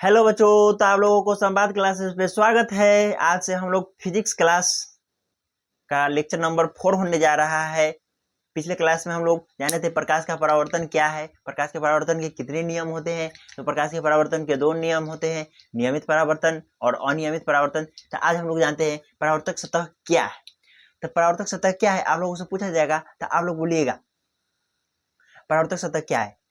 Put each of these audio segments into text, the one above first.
Hello बच्चों, तो आप लोगों को संवाद क्लासेस पे स्वागत है। आज से हम लोग फिजिक्स क्लास का लेक्चर नंबर 4 होने जा रहा है। पिछले क्लास में हम लोग जाने थे प्रकाश का परावर्तन क्या है, प्रकाश के परावर्तन के कितने नियम होते हैं। तो प्रकाश के परावर्तन के 2 नियम होते हैं, नियमित परावर्तन और अनियमित परावर्तन। तो आज हम लोग जानते हैं परावर्तक सतह क्या है। तो परावर्तक सतह क्या है आप लोगों से पूछा जाएगा, तो आप लोग बोलिएगा परावर्तक सतह क्या है।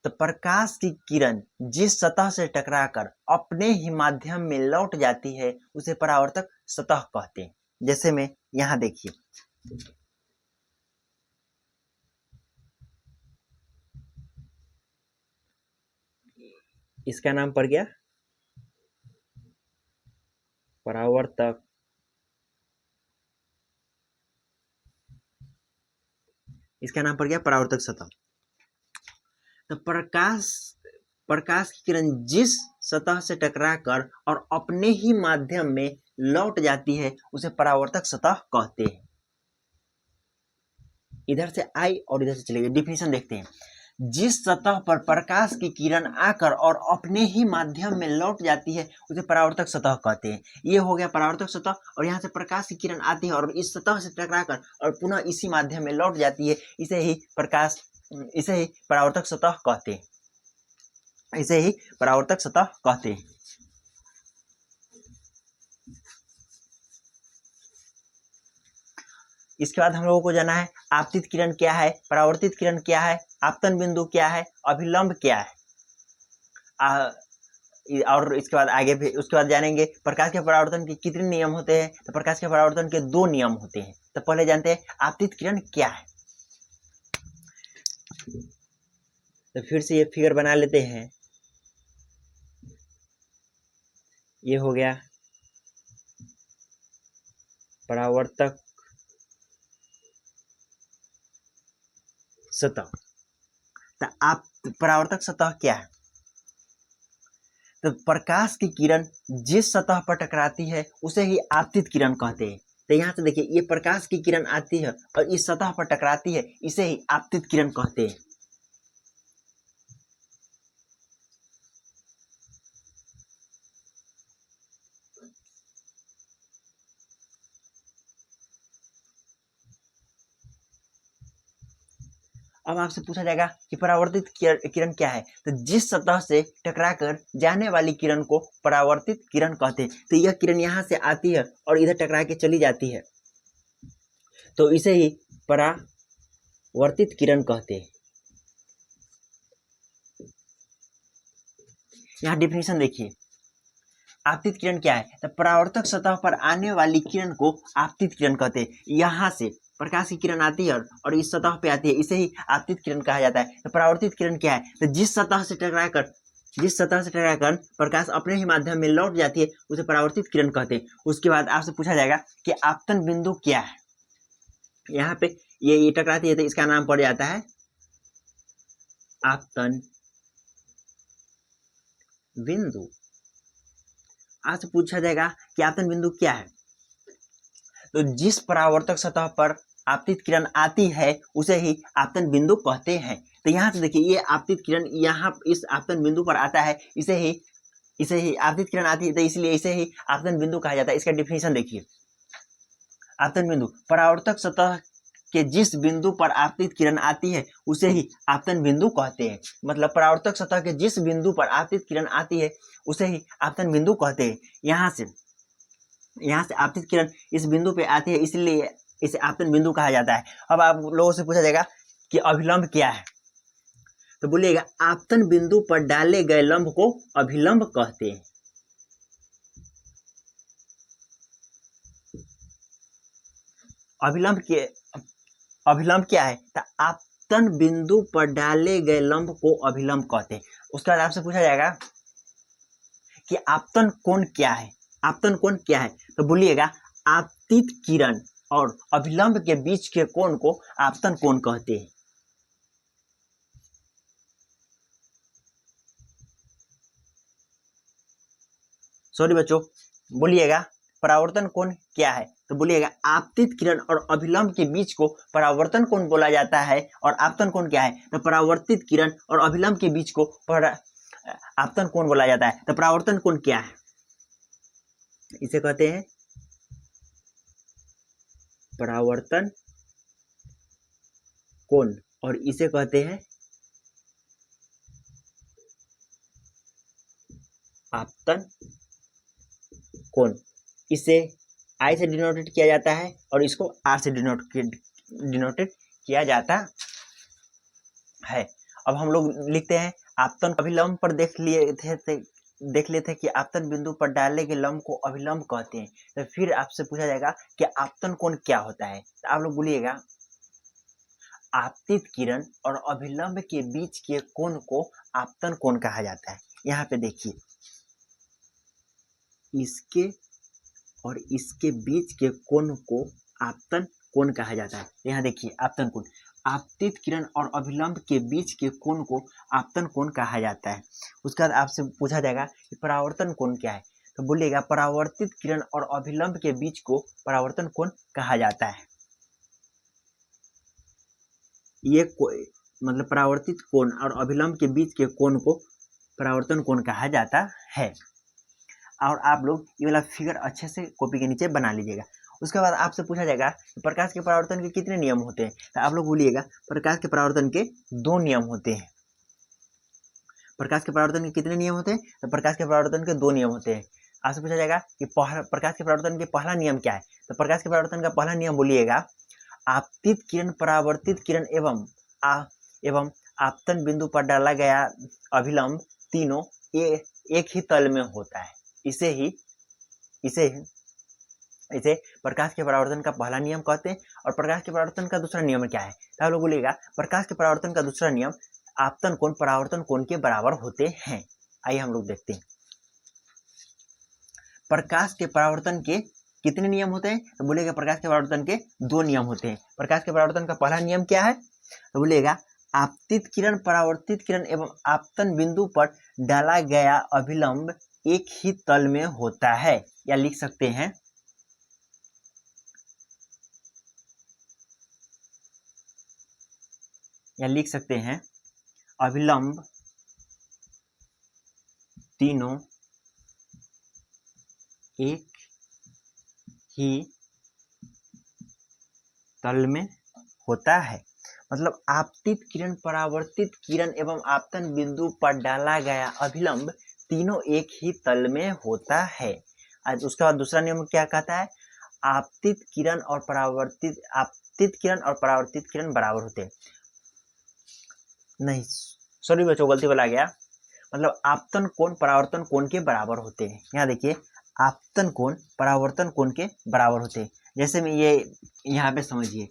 तो प्रकाश की किरण जिस सतह से टकराकर अपने ही माध्यम में लौट जाती है उसे परावर्तक सतह कहते हैं। जैसे में यहां देखिए, इसका नाम पड़ गया परावर्तक, इसका नाम पड़ गया परावर्तक सतह। तो प्रकाश की किरण जिस सतह से टकराकर और अपने ही माध्यम में लौट जाती है उसे परावर्तक सतह कहते हैं। इधर से आई और इधर से चले गए। डिफिनेशन देखते हैं। जिस सतह पर प्रकाश की किरण आकर और अपने ही माध्यम में लौट जाती है उसे परावर्तक सतह कहते हैं। ये हो गया परावर्तक सतह, और यहाँ से प्रकाश की किरण आती है और इस सतह से टकराकर और पुनः इसी माध्यम में लौट जाती है, इसे ही परावर्तक सतह कहते हैं। इसे ही परावर्तक सतह कहते हैं। इसके बाद हम लोगों को जाना है आपतित किरण क्या है, परावर्तित किरण क्या है, आपतन बिंदु क्या है, अभिलंब क्या है। और इसके बाद आगे भी उसके बाद जानेंगे प्रकाश के परावर्तन के कितने नियम होते हैं। तो प्रकाश के परावर्तन के 2 नियम होते हैं। तो पहले जानते हैं आपतित किरण क्या है। तो फिर से ये फिगर बना लेते हैं। ये हो गया परावर्तक सतह। तो आप परावर्तक सतह क्या है। तो प्रकाश की किरण जिस सतह पर टकराती है उसे ही आपतित किरण कहते हैं। तो यहाँ से देखिए, ये प्रकाश की किरण आती है और इस सतह पर टकराती है, इसे ही आपतित किरण कहते हैं। अब आपसे पूछा जाएगा कि परावर्तित किरण क्या है। तो जिस सतह से टकराकर जाने वाली किरण को परावर्तित किरण कहते हैं। तो यह किरण यहाँ से आती है और इधर टकरा के चली जाती है, तो इसे ही परावर्तित किरण कहते हैं। यहाँ डिफिनेशन देखिए, आपतित किरण क्या है। तो परावर्तक सतह पर आने वाली किरण को आपतित किरण कहते हैं। यहाँ से प्रकाश की किरण आती है और इस सतह पे आती है, इसे ही आपतित किरण कहा जाता है। तो परावर्तित किरण क्या है। तो जिस सतह से टकराकर प्रकाश अपने ही माध्यम में लौट जाती है उसे परावर्तित किरण कहते हैं। उसके बाद आपसे पूछा जाएगा कि आपतन बिंदु क्या है। यहाँ पे ये टकराती है तो इसका नाम पड़ जाता है आपतन बिंदु। आपसे पूछा जाएगा कि आपतन बिंदु क्या है। तो जिस परावर्तक सतह पर आपतित किरण आती है उसे ही आपतन बिंदु कहते हैं। तो यहाँ से देखिए, ये आपतित किरण यहाँ इस आपतन बिंदु पर आता है, इसे ही आपतित किरण आती है, तो इसलिए इसे ही आपतन बिंदु कहा जाता है। इसका डिफिनेशन देखिए, आपतन बिंदु परावर्तक सतह के जिस बिंदु पर आपतित किरण आती है उसे ही आपतन बिंदु कहते हैं। मतलब परावर्तक सतह के जिस बिंदु पर आपतित किरण आती है उसे ही आपतन बिंदु कहते हैं। यहाँ से आपतित किरण इस बिंदु पे आती है, इसलिए इसे आपतन बिंदु कहा जाता है। अब आप लोगों से पूछा जाएगा कि अभिलंब क्या है। तो बोलिएगा आपतन बिंदु पर डाले गए लंब को अभिलंब कहते हैं। अभिलंब क्या है। तो आपतन बिंदु पर डाले गए लंब को अभिलंब कहते हैं। उसके बाद आपसे पूछा जाएगा कि आपतन कोण क्या है। आपतन कोण क्या है। तो बोलिएगा आपतित किरण और अभिलंब के बीच के कोण को आपतन कोण कहते हैं। सॉरी बच्चों, बोलिएगा परावर्तन कोण क्या है। तो बोलिएगा आपतित किरण और अभिलंब के बीच को परावर्तन कोण बोला जाता है। और आपतन कोण क्या है। तो परावर्तित किरण और अभिलंब के बीच को आपतन कोण बोला जाता है। तो परावर्तन कोण क्या है? इसे कहते हैं परावर्तन कोण और इसे कहते हैं आपतन कोण। इसे I से डिनोटेड किया जाता है और इसको R से डिनोटेड किया जाता है। अब हम लोग लिखते हैं आपतन अभिलंब पर देख लिए थे कि आपतन बिंदु पर डाले गए लंब को अभिलंब कहते हैं। तो फिर आपसे पूछा जाएगा कि आपतन कोण क्या होता है। तो आप लोग बोलिएगा आपतित किरण और अभिलंब के बीच के कोण को आपतन कोण कहा जाता है। यहाँ पे देखिए, इसके और इसके बीच के कोण को आपतन कोण कहा जाता है। यहाँ देखिए आपतन कोण, आपतित किरण और अभिलंब के बीच के कोण को आपतन कोण कहा जाता है। उसके बाद आपसे पूछा जाएगा कि परावर्तन कोण क्या है। तो बोलिएगा परावर्तित किरण और अभिलंब के बीच को परावर्तन कोण कहा जाता है। ये मतलब परावर्तित कोण और अभिलंब के बीच के कोण को परावर्तन कोण कहा जाता है। और आप लोग ये वाला फिगर अच्छे से कॉपी के नीचे बना लीजिएगा। उसके बाद आपसे पूछा जाएगा कि प्रकाश के परावर्तन के कितने नियम होते हैं। तो आप लोग बोलिएगा प्रकाश के परावर्तन के 2 नियम होते हैं। प्रकाश के परावर्तन के कितने नियम होते हैं? तो प्रकाश के परावर्तन के 2 नियम होते हैं। आपसे पूछा जाएगा कि प्रकाश के परावर्तन के पहला नियम क्या है। तो प्रकाश के परावर्तन का पहला नियम बोलिएगा आपतित किरण, परावर्तित किरण एवं आपतन बिंदु पर डाला गया अभिलंब तीनों एक ही तल में होता है। इसे प्रकाश के परावर्तन का पहला नियम कहते हैं। और प्रकाश के परावर्तन का दूसरा नियम क्या है? तो आप लोग बोलिएगा प्रकाश के परावर्तन का दूसरा नियम आपतन कोण परावर्तन कोण के बराबर होते हैं। आइए हम लोग देखते हैं प्रकाश के परावर्तन के कितने नियम होते हैं। तो बोलिएगा प्रकाश के परावर्तन के 2 नियम होते हैं। प्रकाश के परावर्तन का पहला नियम क्या है? तो बोलिएगा आपतित किरण, परावर्तित किरण एवं आपतन बिंदु पर डाला गया अभिलंब एक ही तल में होता है। या लिख सकते हैं अभिलंब तीनों एक ही तल में होता है। मतलब आपतित किरण, परावर्तित किरण एवं आपतन बिंदु पर डाला गया अभिलंब तीनों एक ही तल में होता है। आज उसके बाद दूसरा नियम क्या कहता है? आपतित किरण और परावर्तित किरण बराबर होते हैं। नहीं, सॉरी बच्चों, गलती बोला गया। मतलब आपतन कोण परावर्तन कोण के बराबर होते हैं। यहाँ देखिए आपतन कोण परावर्तन कोण के बराबर होते हैं। जैसे में ये यहाँ पे समझिए,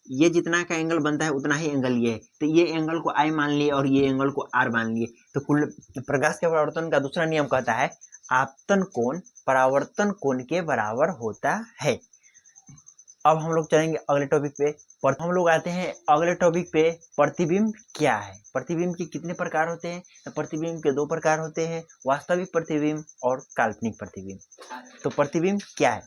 ये जितना का एंगल बनता है उतना ही एंगल ये है। तो ये एंगल को I मान लिए और ये एंगल को R मान लिए। तो कुल प्रकाश के परावर्तन का दूसरा नियम कहता है आपतन कोण परावर्तन कोण के बराबर होता है। अब हम लोग चलेंगे अगले टॉपिक पे। हम लोग आते हैं अगले टॉपिक पे, प्रतिबिंब क्या है। प्रतिबिंब के कितने प्रकार होते हैं? तो प्रतिबिंब के 2 प्रकार होते हैं, वास्तविक प्रतिबिंब और काल्पनिक प्रतिबिंब। तो प्रतिबिंब क्या है?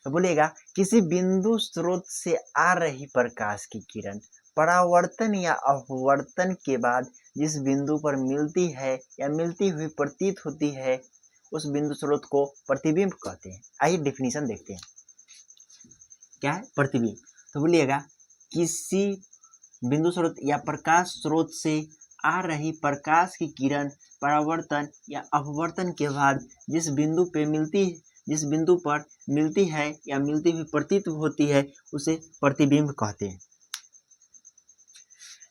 तो बोलेगा किसी बिंदु स्रोत से आ रही प्रकाश की किरण परावर्तन या अपवर्तन के बाद जिस बिंदु पर मिलती है या मिलती हुई प्रतीत होती है उस बिंदु स्रोत को प्रतिबिंब कहते हैं। आइए डेफिनेशन देखते हैं क्या है प्रतिबिंब। तो बोलिएगा किसी बिंदु स्रोत या प्रकाश स्रोत से आ रही प्रकाश की किरण परावर्तन या अपवर्तन के बाद जिस बिंदु पर मिलती है या मिलती हुई प्रतीत होती है उसे प्रतिबिंब कहते हैं।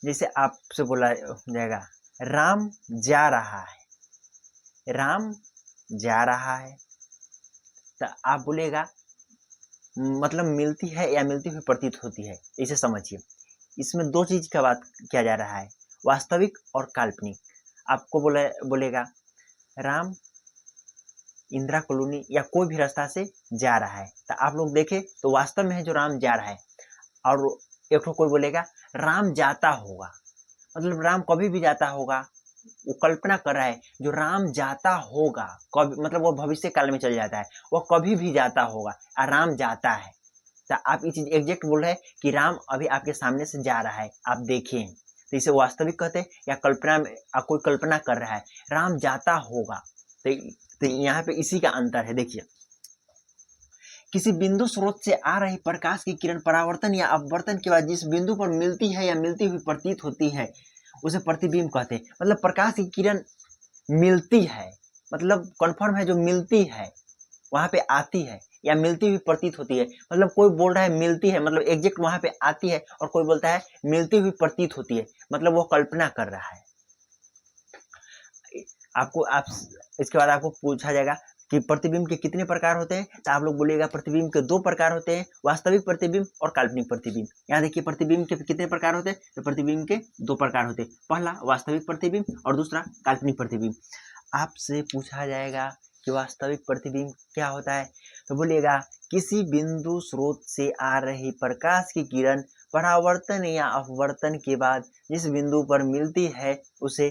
जैसे आपसे बोला जाएगा राम जा रहा है, राम जा रहा है। तो आप बोलेगा मतलब मिलती है या मिलती हुई प्रतीत होती है, इसे समझिए। इसमें 2 चीज का बात किया जा रहा है, वास्तविक और काल्पनिक। आपको बोलेगा राम इंदिरा कॉलोनी या कोई भी रास्ता से जा रहा है। तो आप लोग देखें तो वास्तव में है जो राम जा रहा है। और एक कोई बोलेगा राम जाता होगा, मतलब राम कभी भी जाता होगा। वो कल्पना कर रहा है जो राम जाता होगा, कभी मतलब वो भविष्य काल में चल जाता है, वो कभी भी जाता होगा और राम जाता है। तो आप ये चीज एग्जैक्ट बोल रहे हैं कि राम अभी आपके सामने से जा रहा है, आप देखें। तो इसे वास्तविक कहते हैं, या कल्पना में कोई कल्पना कर रहा है राम जाता होगा, तो यहाँ पे इसी का अंतर है। देखिए, किसी बिंदु स्रोत से आ रही प्रकाश की किरण परावर्तन या अपवर्तन के बाद जिस बिंदु पर मिलती है या मिलती हुई प्रतीत होती है उसे प्रतिबिंब कहते हैं। मतलब प्रकाश की किरण मिलती है, मतलब कन्फर्म है, जो मिलती है वहां पे आती है या मिलती हुई प्रतीत होती है। मतलब कोई बोल रहा है मिलती है, मतलब एग्जैक्ट वहां पे आती है, और कोई बोलता है मिलती हुई प्रतीत होती है, मतलब वो कल्पना कर रहा है। आप इसके बाद आपको पूछा जाएगा कि प्रतिबिंब के कितने प्रकार होते हैं, तो आप लोग बोलिएगा प्रतिबिंब के 2 प्रकार होते हैं, वास्तविक प्रतिबिंब और काल्पनिक प्रतिबिंब। यहाँ देखिए प्रतिबिंब के कितने प्रकार होते हैं, तो प्रतिबिंब के 2 प्रकार होते हैं, पहला वास्तविक प्रतिबिंब और दूसरा काल्पनिक प्रतिबिंब। आपसे पूछा जाएगा कि वास्तविक प्रतिबिंब क्या होता है, तो बोलिएगा किसी बिंदु स्रोत से आ रही प्रकाश की किरण परावर्तन या अपवर्तन के बाद जिस बिंदु पर मिलती है उसे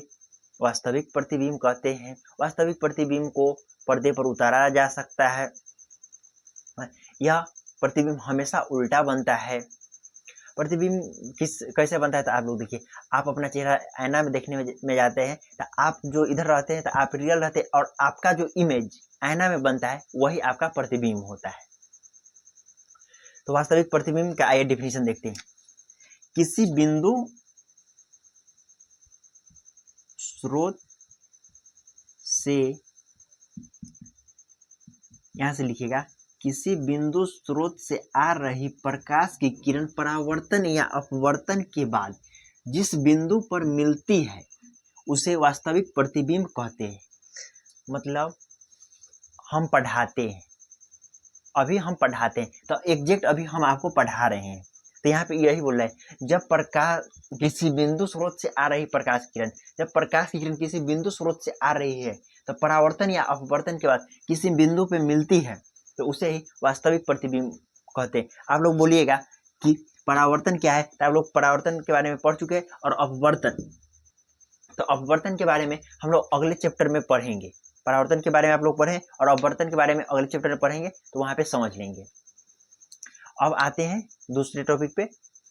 वास्तविक प्रतिबिंब कहते हैं। वास्तविक प्रतिबिंब को पर्दे पर उतारा जा सकता है। यह प्रतिबिंब हमेशा उल्टा बनता है। प्रतिबिंब कैसे बनता है, तो आप लोग देखिए, आप अपना चेहरा आईना में देखने में जाते हैं, तो आप जो इधर रहते हैं तो आप रियल रहते हैं, और आपका जो इमेज आईना में बनता है वही आपका प्रतिबिंब होता है। तो वास्तविक प्रतिबिंब का आइए डिफिनीशन देखते हैं। किसी बिंदु स्रोत से, यहां से लिखिएगा, किसी बिंदु स्रोत से आ रही प्रकाश की किरण परावर्तन या अपवर्तन के बाद जिस बिंदु पर मिलती है उसे वास्तविक प्रतिबिंब कहते हैं। मतलब हम पढ़ाते हैं, अभी हम पढ़ाते हैं, तो एग्जैक्ट अभी हम आपको पढ़ा रहे हैं, तो यहाँ पे यही बोल रहा है, जब प्रकाश किसी बिंदु स्रोत से आ रही प्रकाश किरण, जब प्रकाश की किरण किसी बिंदु स्रोत से आ रही है तो परावर्तन या अपवर्तन के बाद किसी बिंदु पे मिलती है तो उसे ही वास्तविक प्रतिबिंब कहते हैं। आप लोग बोलिएगा कि परावर्तन क्या है, तो आप लोग परावर्तन के बारे में पढ़ चुके हैं, और अपवर्तन, तो अपवर्तन के बारे में हम लोग अगले चैप्टर में पढ़ेंगे। परावर्तन के बारे में आप लोग पढ़ें और अपवर्तन के बारे में अगले चैप्टर में पढ़ेंगे, तो वहां पे समझ लेंगे। अब आते हैं दूसरे टॉपिक पे,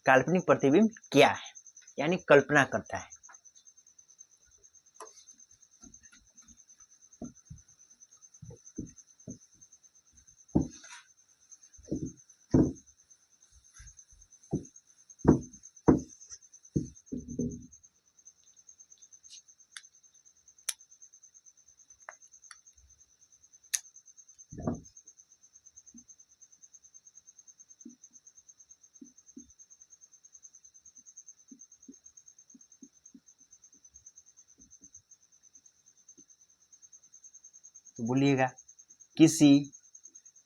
काल्पनिक प्रतिबिंब क्या है, यानी कल्पना करता है। तो बोलिएगा, किसी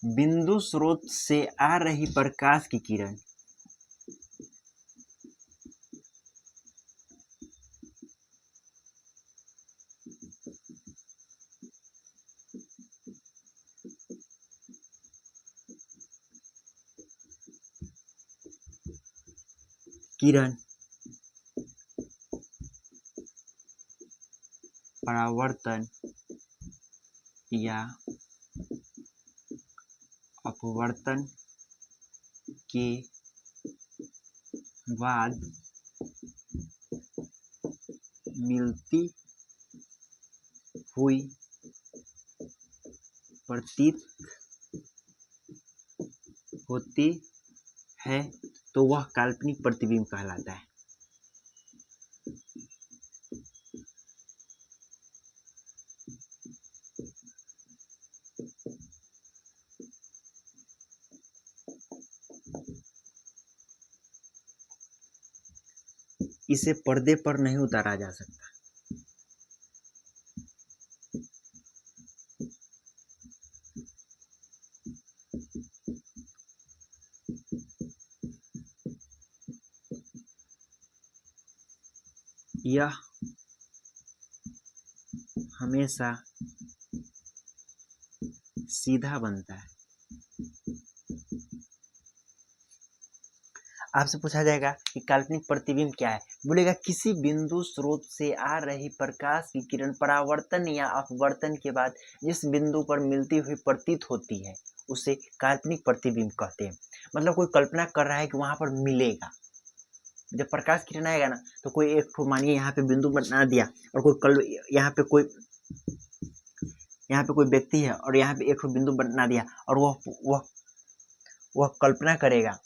बिंदु स्रोत से आ रही प्रकाश की किरण परावर्तन या अपवर्तन के बाद मिलती हुई प्रतीत होती है तो वह काल्पनिक प्रतिबिंब कहलाता है। इसे पर्दे पर नहीं उतारा जा सकता। यह हमेशा सीधा बनता है। आपसे पूछा जाएगा कि काल्पनिक प्रतिबिंब क्या है, बोलेगा किसी बिंदु स्रोत से आ रही प्रकाश की किरण परावर्तन या अपवर्तन के बाद जिस बिंदु पर मिलती हुई प्रतीत होती है उसे काल्पनिक प्रतिबिंब कहते हैं। मतलब कोई कल्पना कर रहा है कि वहां पर मिलेगा, जब प्रकाश किरण आएगा ना तो कोई एक ठो मानिए यहाँ पे बिंदु बना दिया और कोई यहाँ पे कोई व्यक्ति है और यहाँ पे एक ठो बिंदु बना दिया और वह कल्पना करेगा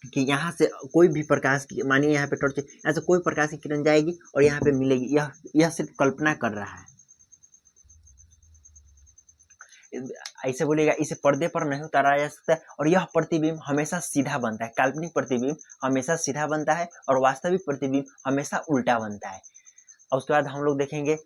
कि यहाँ से कोई भी प्रकाश की, मानिए यहाँ पे टॉर्च, यहाँ से कोई प्रकाश की किरण जाएगी और यहाँ पे मिलेगी, यह सिर्फ कल्पना कर रहा है। ऐसे बोलेगा इसे पर्दे पर नहीं उतारा जा सकता और यह प्रतिबिंब हमेशा सीधा बनता है। काल्पनिक प्रतिबिंब हमेशा सीधा बनता है और वास्तविक प्रतिबिंब हमेशा उल्टा बनता है। और उसके बाद हम लोग देखेंगे,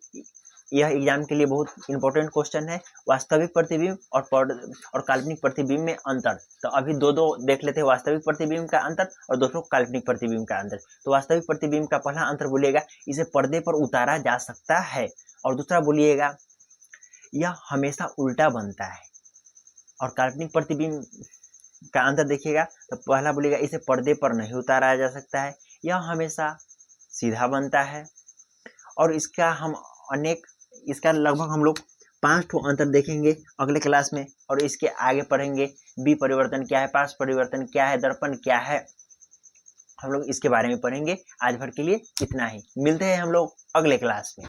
यह एग्जाम के लिए बहुत इंपॉर्टेंट क्वेश्चन है, वास्तविक प्रतिबिंब और काल्पनिक प्रतिबिंब में अंतर। तो अभी दो देख लेते हैं, वास्तविक प्रतिबिंब का अंतर और दूसरों काल्पनिक प्रतिबिंब का अंतर। तो वास्तविक प्रतिबिंब का पहला अंतर बोलिएगा इसे पर्दे पर उतारा जा सकता है, और दूसरा बोलिएगा यह हमेशा उल्टा बनता है। और काल्पनिक प्रतिबिंब का अंतर देखिएगा, तो पहला बोलिएगा इसे पर्दे पर नहीं उतारा जा सकता है, यह हमेशा सीधा बनता है। और इसका लगभग हम लोग 5 ठो अंतर देखेंगे अगले क्लास में, और इसके आगे पढ़ेंगे बी परिवर्तन क्या है, पार्श्व परिवर्तन क्या है, दर्पण क्या है, हम लोग इसके बारे में पढ़ेंगे। आज भर के लिए इतना ही, मिलते हैं हम लोग अगले क्लास में।